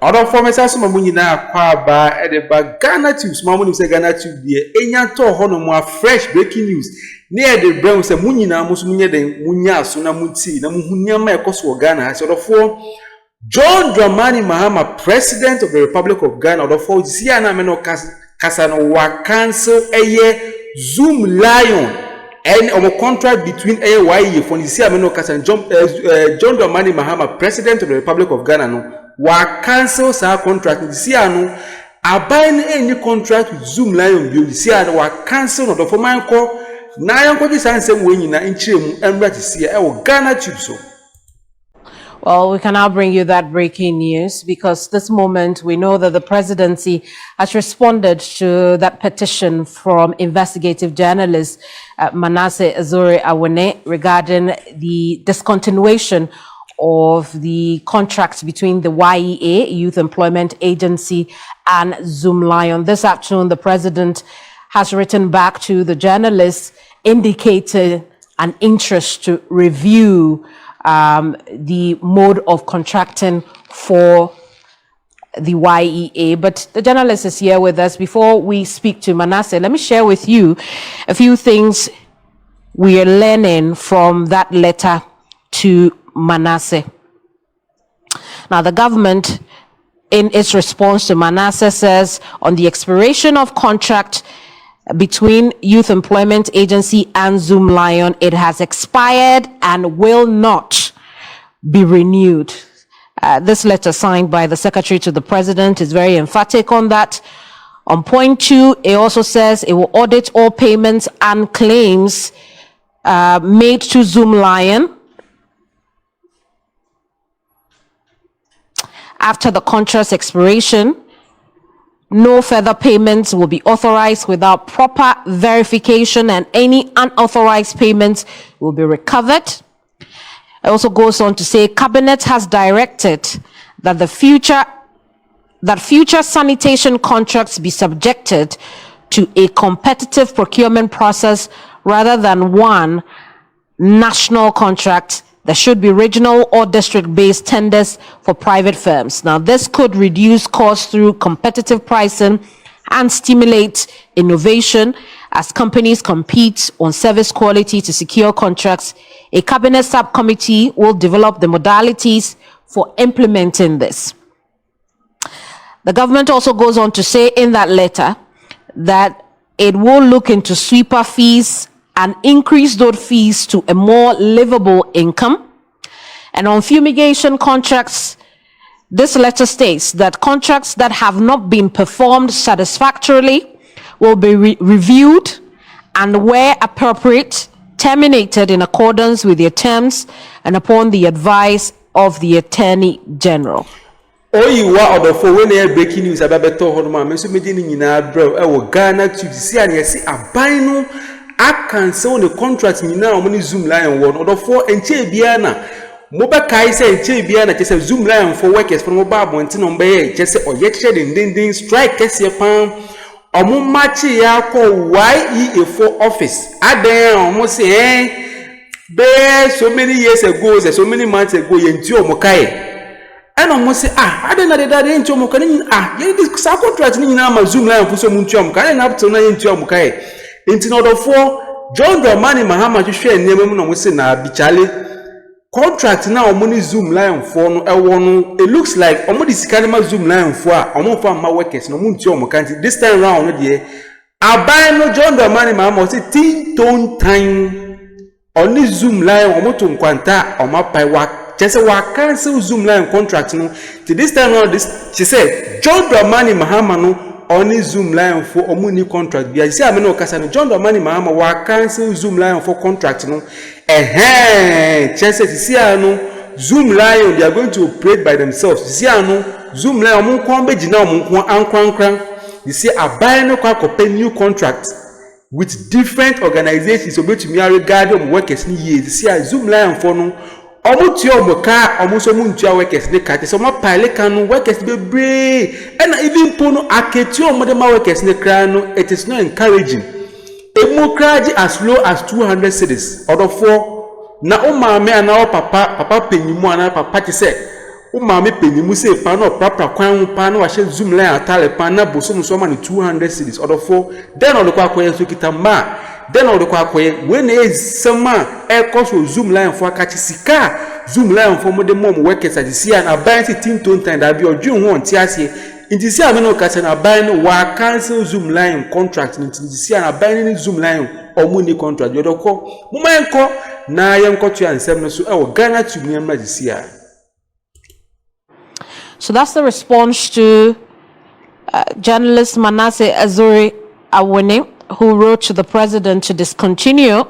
other forms as Mamunina, Quaba, Edeba, Ghanatube, Mamunim say Ghanatube, dear, Enyanto Honoma, fresh breaking news. Near the Browns, a Munina, Musmunia, the Munya, Sunamuti, Namunya, Koso Ghana, sort of four. John Dramani Mahama, President of the Republic of Ghana, the four Ziana Meno Kasano, cancel a year Zoom Lion. And our contract between AYE for the Siameno and John Dramani Mahama, President of the Republic of Ghana, no, wa cancel our contract with Siano, are buying any contract with Zoom Lion Bill, Siano, wa cancel of the former call, Nayan Kodis answer when you in Chim and Ratisia, or Ghanatube so. Well, we can now bring you that breaking news because this moment we know that the presidency has responded to that petition from investigative journalist Manasseh Azure regarding the discontinuation of the contracts between the YEA, Youth Employment Agency, and Zoom Lion. This afternoon, the president has written back to the journalists indicating an interest to review the mode of contracting for the YEA. But the journalist is here with us. Before we speak to Manasseh, let me share with you a few things we are learning from that letter to Manasseh. Now, the government, in its response to Manasseh, says on the expiration of contract between Youth Employment Agency and Zoom Lion, it has expired and will not be renewed. This letter signed by the Secretary to the President is very emphatic on that. On point 2, it also says it will audit all payments and claims made to Zoom Lion after the contract's expiration. No further payments will be authorized without proper verification, and any unauthorized payments will be recovered. It also goes on to say, Cabinet has directed that future sanitation contracts be subjected to a competitive procurement process rather than one national contract. There should be regional or district-based tenders for private firms. Now, this could reduce costs through competitive pricing and stimulate innovation as companies compete on service quality to secure contracts. A cabinet subcommittee will develop the modalities for implementing this. The government also goes on to say in that letter that it will look into sweeper fees and increase those fees to a more livable income. And on fumigation contracts, this letter states that contracts that have not been performed satisfactorily will be reviewed and, where appropriate, terminated in accordance with their terms and upon the advice of the Attorney General. Oh, you are the for when they are breaking news about the Tohon, Miss Medina in our bro, Ghana to see and you see a bino. I cancel the contract now when Zoom Lion one or four and Biana. Moba Kai say Biana just a Zoom Lion for workers from Mobile and Tinombe, just or yet shed in ding strike Cassia Palm or Mumachi Yako YEA for office. I dare almost say, bear so many years ago, so many months ago, in Tio Mokai. And almost say, I don't know that into Mokai. This contract in our Zoom Lion for some Munchum, can I have to know into Mokai? In order for John Dramani Mahama to share name no say na bichale contract now money Zoom Lion for no e it looks like omo this kanema Zoom Lion for omo for ma workers no munti omo kanti this time round no dey abai no John Dramani Mahama say tin ton time only Zoom Lion omo to nkwanta omo pai wa just wa cancel Zoom Lion contract no to this time round this she said John Dramani Mahama no only Zoom Lion for a money contract. Be see, I mean, no, John Dramani Mahama wa cancel Zoom Lion for contract. No, Chelsea, see, no, Zoom Lion, they are going to operate by themselves. See, no, Zoom Lion, mon kwambe jina mon kwa ankran. You see, a buy no kwa kope new contract with different organizations. So, to me, regarding workers ni years. See, Zoom Lion for no. Omo ti omo ka omo so mu ntua workers ne ka te so mo pile kan workers be brave and even pono aketi omo de ma workers ne kra no it is not encouraging encourage as low as 200 cedis or for na o ma me ana o papa penyimu ana papa ti say maame penimu say pa no prapra kwan pa no ahye zoom line atale pa na bosom so ma no 200 cedis odofo then odokwa akoye so kita ma then odokwa akoye we na ezama e koso zoom line fo akachi sika zoom line fo mo de mom workers agisi an aban ti tin ton tan da bi odwen ho nti ase nti si ame no kase na aban no wa cancel zoom line contract nti si an aban ni zoom line omu ni contract odokọ mo ma enko na yenko to ansem no so e wo Ghanatube ni magisi a. So that's the response to journalist Manasseh Azure, who wrote to the president to discontinue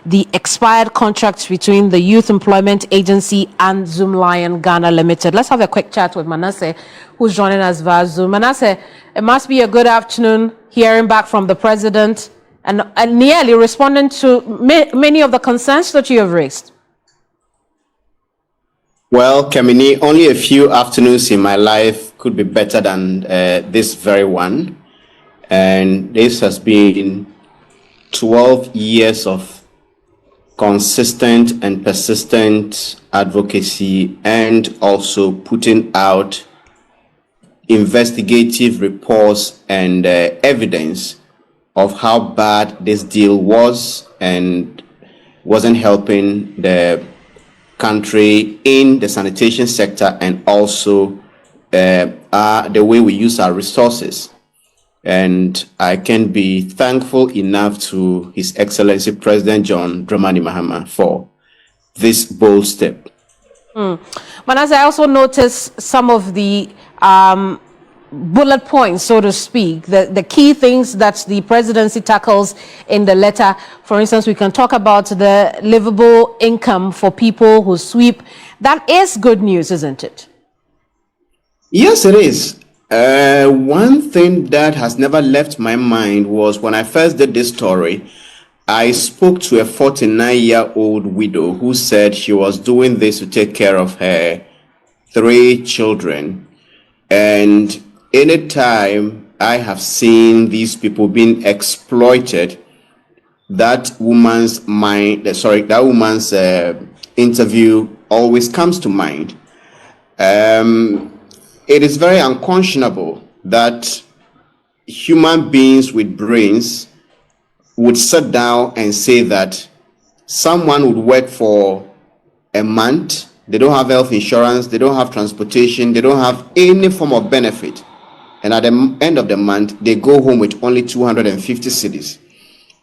the expired contracts between the Youth Employment Agency and Zoom Lion Ghana Limited. Let's have a quick chat with Manasseh, who's joining us via Zoom. Manasseh, it must be a good afternoon hearing back from the president and nearly responding to many of the concerns that you have raised. Well, Kemini, only a few afternoons in my life could be better than this very one. And this has been 12 years of consistent and persistent advocacy and also putting out investigative reports and evidence of how bad this deal was and wasn't helping the country in the sanitation sector and also the way we use our resources. And I can be thankful enough to His Excellency President John Dramani Mahama for this bold step. Manasseh, I also noticed some of the bullet points, so to speak, the key things that the presidency tackles in the letter. For instance, we can talk about the livable income for people who sweep. That is good news, isn't it? Yes, it is. One thing that has never left my mind was when I first did this story, I spoke to a 49-year-old widow who said she was doing this to take care of her 3 children. And anytime I have seen these people being exploited, that woman's interview always comes to mind. It is very unconscionable that human beings with brains would sit down and say that someone would work for a month, they don't have health insurance, they don't have transportation, they don't have any form of benefit. And at the end of the month, they go home with only 250 cedis.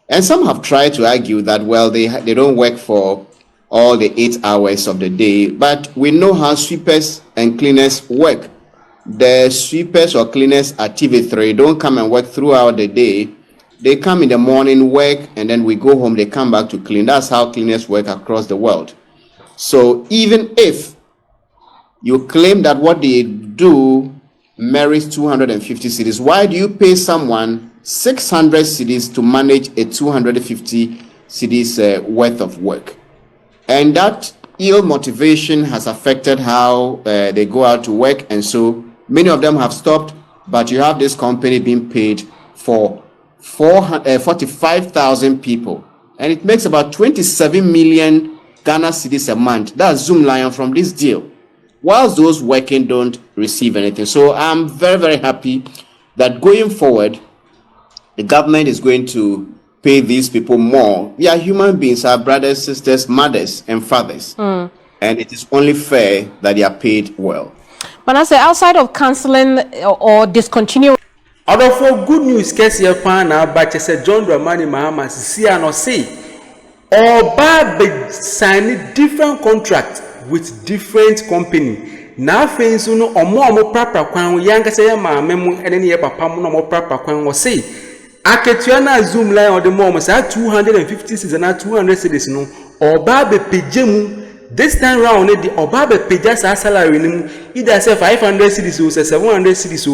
And some have tried to argue that, well, they don't work for all the 8 hours of the day, but we know how sweepers and cleaners work. The sweepers or cleaners at TV3 don't come and work throughout the day. They come in the morning, work, and then we go home, they come back to clean. That's how cleaners work across the world. So even if you claim that what they do merits 250 cedis, why do you pay someone 600 cedis to manage a 250 cedis worth of work? And that ill motivation has affected how they go out to work, and so many of them have stopped. But you have this company being paid for 45,000 people, and it makes about 27 million Ghana cedis a month. That's Zoom Lion from this deal, whilst those working don't receive anything. So I'm very, very happy that going forward, the government is going to pay these people more. We are human beings, our brothers, sisters, mothers, and fathers. And it is only fair that they are paid well. Manasseh, outside of cancelling or discontinuing. Although for good news, Kessie Pana, but said John Dramani Mahama, see and say, or bad sign different contract with different company. Now, friends, no or more proper quan, younger say, my memo, and any papa more proper quan was say. Aketiana Zoom line or the moment, I 250 cedis and 200 cedis no, or babe pejemu. This time round, the Obabe pages our salary either say 500 cedis or 700 cedis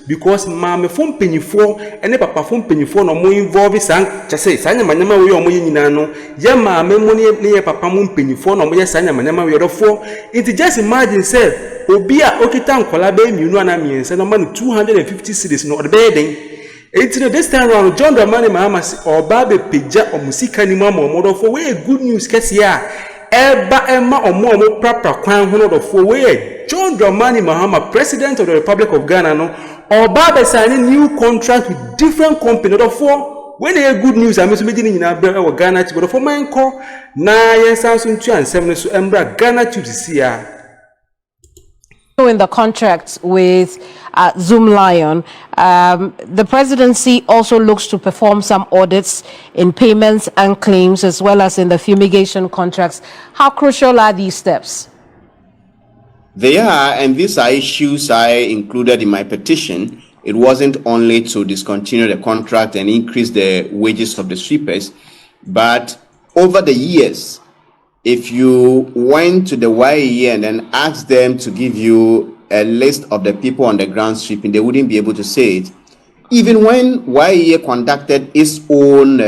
because mamma phone penny for and the papa phone penny for no more involved. Sang just say, Sanya Manama, we are more nano, Yama, money near papa moon penny for no more Sanya Manama, we are 4. It just imagine, say, Obia Okitan Colabe, you know, and I mean, send a man 250 cedis, not the bedding. It's this time around, John Dramani Mahama or Babe Pija or Musika Nimam or Modo for way good news, Kessia. eba ema omo prapra kwan ho no for we John Dramani Mahama, president of the Republic of Ghana no oba be signing new contract with different company no for when they good news am so me gini nyina bra e Ghanatube no for man ko na yensan so ntu ansem no so embra Ghanatube sia. In the contract with Zoom Lion, the presidency also looks to perform some audits in payments and claims as well as in the fumigation contracts. How crucial are these steps? They are, and these are issues I included in my petition. It wasn't only to discontinue the contract and increase the wages of the sweepers, but over the years, if you went to the YEA and then asked them to give you a list of the people on the ground sweeping, they wouldn't be able to say it. Even when YEA conducted its own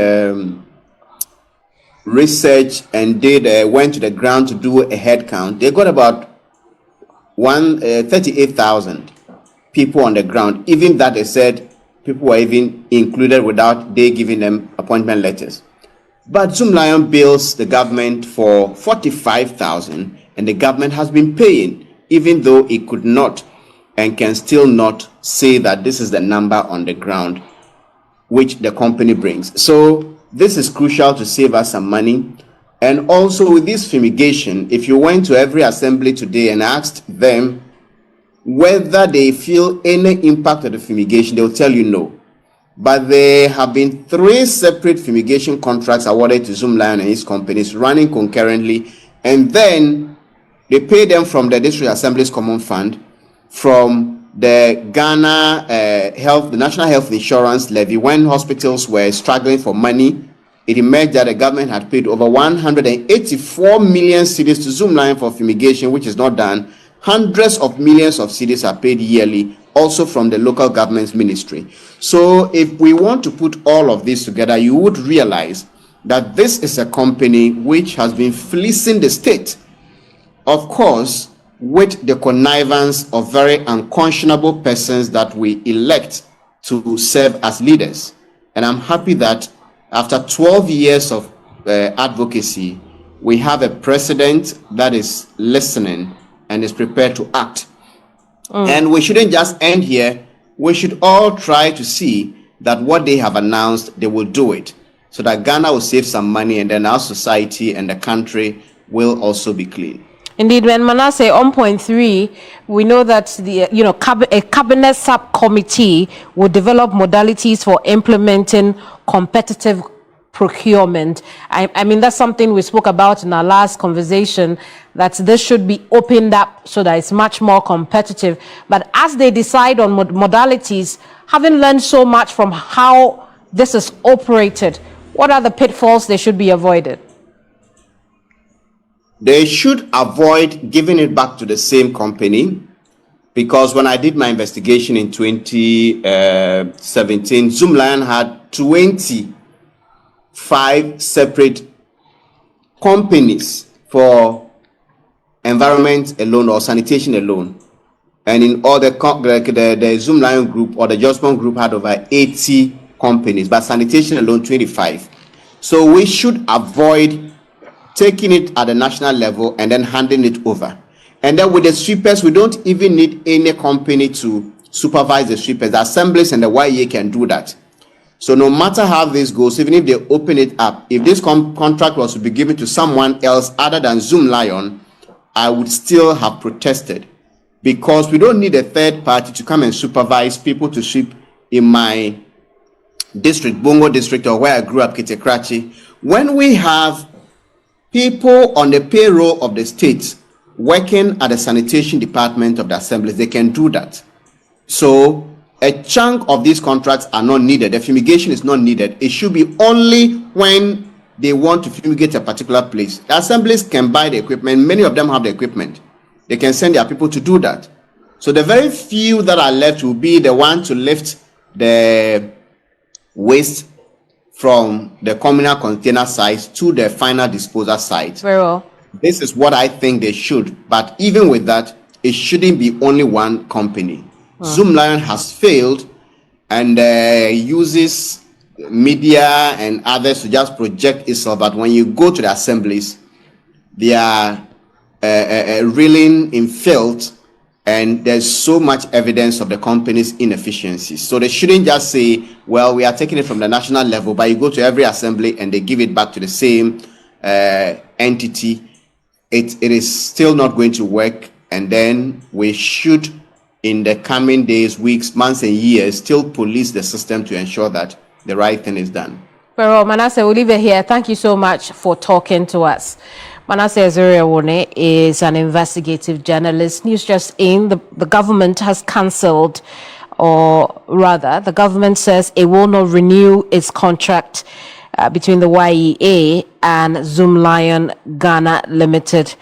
research and went to the ground to do a head count, they got about 38,000 people on the ground. Even that, they said people were even included without they giving them appointment letters. But Zoom Lion bills the government for 45,000, and the government has been paying, even though it could not and can still not say that this is the number on the ground which the company brings. So this is crucial to save us some money. And also with this fumigation, if you went to every assembly today and asked them whether they feel any impact of the fumigation, they'll tell you no. But there have been 3 separate fumigation contracts awarded to Zoom Lion and his companies running concurrently, and then they pay them from the District Assembly's Common Fund, from the Ghana the National Health Insurance Levy. When hospitals were struggling for money, it emerged that the government had paid over 184 million cedis to Zoom Lion for fumigation, which is not done. Hundreds of millions of cedis are paid yearly, also from the local government's ministry. So if we want to put all of this together, you would realize that this is a company which has been fleecing the state, of course, with the connivance of very unconscionable persons that we elect to serve as leaders. And I'm happy that after 12 years of advocacy, we have a president that is listening and is prepared to act. And we shouldn't just end here. We should all try to see that what they have announced, they will do it, so that Ghana will save some money, and then our society and the country will also be clean. Indeed, when Manasseh on point 3, we know that the a cabinet subcommittee will develop modalities for implementing competitive procurement. I mean, that's something we spoke about in our last conversation, that this should be opened up so that it's much more competitive. But as they decide on modalities, having learned so much from how this is operated, what are the pitfalls they should be avoided? They should avoid giving it back to the same company, because when I did my investigation in 2017, Zoom Lion had 25 separate companies for environment alone or sanitation alone. And in all the Zoom Lion group or the Jospon group had over 80 companies, but sanitation alone 25. So we should avoid taking it at the national level and then handing it over. And then with the sweepers, we don't even need any company to supervise the sweepers. The assemblies and the YEA can do that. So no matter how this goes, even if they open it up, if this contract was to be given to someone else other than Zoom Lion, I would still have protested, because we don't need a third party to come and supervise people to sweep in my district, Bongo district, or where I grew up, Kitekrachi. When we have people on the payroll of the state working at the sanitation department of the assemblies, they can do that. So a chunk of these contracts are not needed. The fumigation is not needed. It should be only when they want to fumigate a particular place. The assemblies can buy the equipment. Many of them have the equipment. They can send their people to do that. So the very few that are left will be the one to lift the waste from the communal container sites to the final disposal site. Very well. This is what I think they should. But even with that, it shouldn't be only one company. Zoom Lion has failed and uses media and others to just project itself. But when you go to the assemblies, they are reeling in filth, and there's so much evidence of the company's inefficiencies. So they shouldn't just say, well, we are taking it from the national level, but you go to every assembly and they give it back to the same entity. It is still not going to work, and then we should, in the coming days, weeks, months, and years, still police the system to ensure that the right thing is done. Well, Manasseh, we'll leave it here. Thank you so much for talking to us. Manasseh Azure is an investigative journalist. News just in, the government has cancelled, or rather, the government says it will not renew its contract between the YEA and Zoomlion Ghana Limited.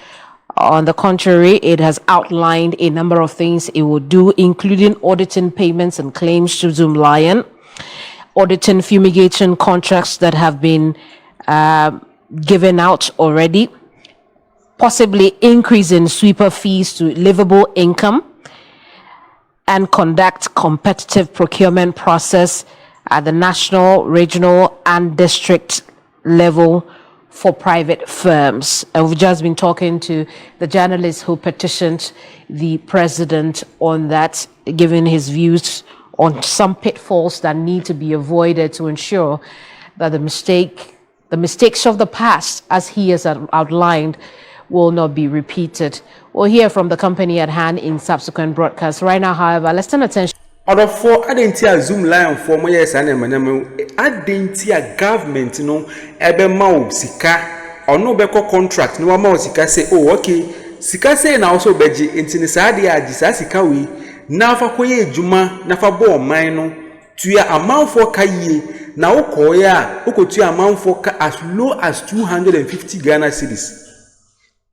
On the contrary, it has outlined a number of things it will do, including auditing payments and claims to Zoomlion, auditing fumigation contracts that have been given out already, possibly increasing sweeper fees to livable income, and conduct competitive procurement process at the national, regional, and district level for private firms. And we've just been talking to the journalist who petitioned the president on that, giving his views on some pitfalls that need to be avoided to ensure that the mistakes of the past, as he has outlined, will not be repeated. We'll hear from the company at hand in subsequent broadcasts. Right now, however, let's turn attention. Order for Adentia Zoomlion for my yes and Adentia government, ebe mau sika or no beko contract, no mau sika say, oh, okay, sika say na also beji intinisadi ajisa sika we nafa koye juma nafa bo mine tuya amount for kaye na ukoya ukotuya amount for as low as 250 Ghana cedis.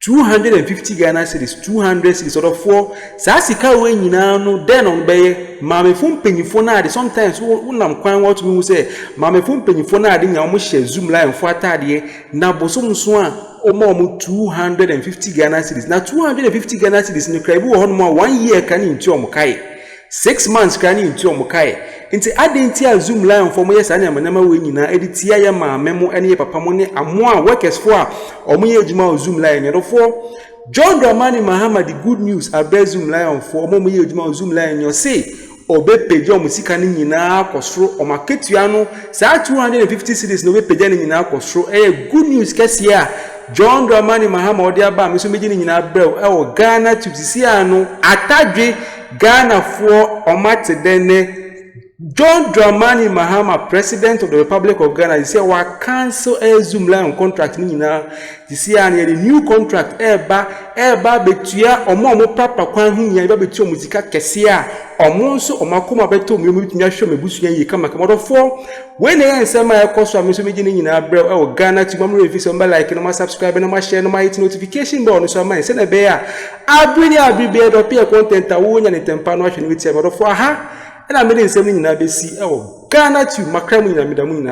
250 Ghana cedis, 200 cedis, or for Sassika way no then on bay, Mammy Fum penny for nadi. Sometimes I'm quite what we say, Mammy Fum penny for nadi, Yamusha Zoomlion for Tadie, Nabosum Swan, or more 250 Ghana cedis. Now 250 Ghana cedis in the Krabu on more 1 year can in Chomokai. 6 months can in Chomokai. Into Adentia Zoomlion for my son and Manama Winina, Editia Ma, Memo, any papamone, and more workers for or me Juma Zoomlion. And for John Dramani Mahama, the good news, I bear Zoomlion for Momi Juma Zoomlion, you say, or be Pejo Musicanin in our costro or Marketiano, sa 250 cities no be Pejanin in our costro, good news, Cassia. John Dramani Mahama or the Abba, Miss Medin in our bell, or Ghanatube Siano, Atadre, Ghana for or Matedene. John Dramani Mahama, President of the Republic of Ghana, he said, "We cancel a Zoomlion contract. Nina, this year the new contract. Eba betuya or more papa kwan hu nya betuya muzika kesia or more so or makoma beto me mutumi show me busu nya yika maka for when they answer my cost am so me gini nyina bro e Ghana to mamu refi so like no subscribe no share no hit notification bell no so man say na be ya abri be do pay content a wo nya ne tempa no ahwe no wetia for aha. And I'm saying, Ghanatube, Macram in the Midamun.